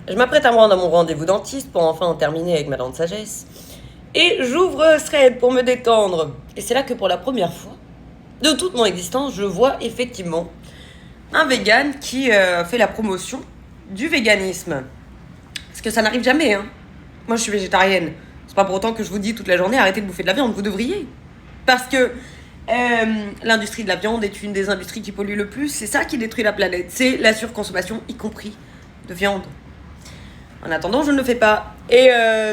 Je m'apprête à me rendre à mon rendez-vous dentiste pour enfin en terminer avec ma dent de sagesse. Et j'ouvre Thread pour me détendre. Et c'est là que pour la première fois de toute mon existence, je vois effectivement un vegan qui fait la promotion du véganisme. Parce que ça n'arrive jamais, hein. Moi, je suis végétarienne. C'est pas pour autant que je vous dis toute la journée arrêtez de bouffer de la viande. Vous devriez. Parce que l'industrie de la viande est une des industries qui pollue le plus. C'est ça qui détruit la planète. C'est la surconsommation, y compris de viande. En attendant, je ne le fais pas. Et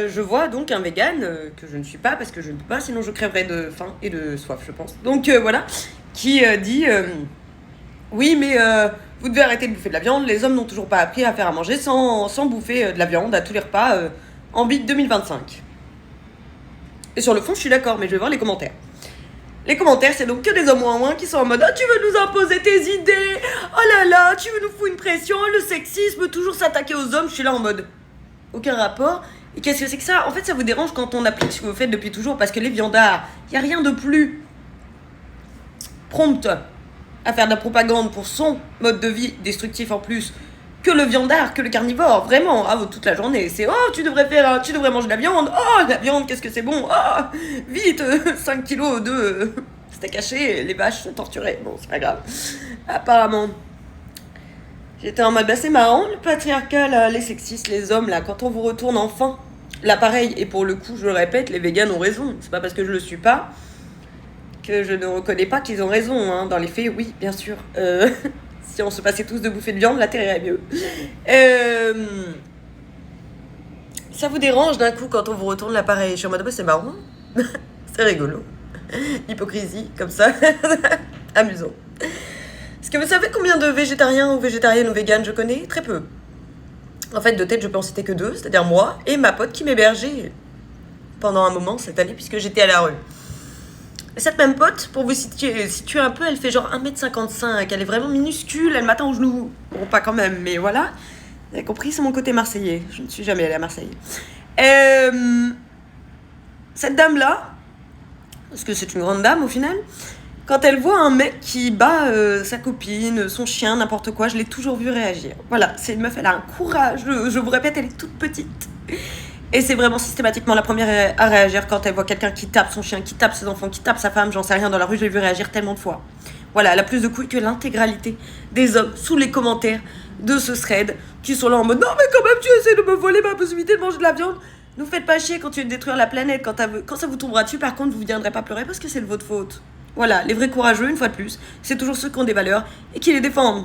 je vois donc un vegan, que je ne suis pas parce que je ne peux pas, sinon je crèverais de faim et de soif, je pense. Donc voilà, qui dit oui, mais vous devez arrêter de bouffer de la viande. Les hommes n'ont toujours pas appris à faire à manger sans bouffer de la viande à tous les repas en bit 2025. Et sur le fond, je suis d'accord, mais je vais voir les commentaires. Les commentaires, c'est donc que des hommes moins qui sont en mode « Ah, tu veux nous imposer tes idées. Oh là là, tu veux nous foutre une pression. Le sexisme, toujours s'attaquer aux hommes. » Je suis là en mode « Aucun rapport. Et qu'est-ce que c'est que ça ? En fait, ça vous dérange quand on applique ce que vous faites depuis toujours. Parce que les viandards, il n'y a rien de plus prompt à faire de la propagande pour son mode de vie destructif en plus que le viandard, que le carnivore. Vraiment, toute la journée. C'est « Oh, tu devrais manger de la viande. Oh, la viande, qu'est-ce que c'est bon. Oh, vite, 5 kilos de steak haché. Les vaches sont torturées. » Bon, c'est pas grave. Apparemment. J'étais en mode, bah c'est marrant, le patriarcat, là, les sexistes, les hommes, là, quand on vous retourne enfin l'appareil, et pour le coup, je le répète, les véganes ont raison. C'est pas parce que je le suis pas que je ne reconnais pas qu'ils ont raison, hein. Dans les faits, oui, bien sûr. Si on se passait tous de bouffer de viande, la terre irait mieux. Ça vous dérange d'un coup quand on vous retourne l'appareil ? Je suis en mode, bah c'est marrant. C'est rigolo. Hypocrisie, comme ça. Amusant. Est-ce que vous savez combien de végétariens ou végétariennes ou véganes je connais ? Très peu. En fait, de tête, je peux en citer que 2, c'est-à-dire moi et ma pote qui m'hébergeait pendant un moment cette année, puisque j'étais à la rue. Cette même pote, pour vous situer un peu, elle fait genre 1m55, elle est vraiment minuscule, elle m'attend aux genoux. Bon, pas quand même, mais voilà. Vous avez compris, c'est mon côté marseillais. Je ne suis jamais allée à Marseille. Cette dame-là, parce que c'est une grande dame au final, quand elle voit un mec qui bat sa copine, son chien, n'importe quoi, je l'ai toujours vu réagir. Voilà, c'est une meuf, elle a un courage, je vous répète, elle est toute petite. Et c'est vraiment systématiquement la première à réagir quand elle voit quelqu'un qui tape son chien, qui tape ses enfants, qui tape sa femme, j'en sais rien, dans la rue, je l'ai vu réagir tellement de fois. Voilà, elle a plus de couilles que l'intégralité des hommes sous les commentaires de ce thread qui sont là en mode « Non mais quand même tu essaies de me voler ma possibilité de manger de la viande !» Ne vous faites pas chier quand tu veux détruire la planète, quand ça vous tombera dessus, par contre vous ne viendrez pas pleurer parce que c'est de votre faute. Voilà, les vrais courageux, une fois de plus, c'est toujours ceux qui ont des valeurs et qui les défendent.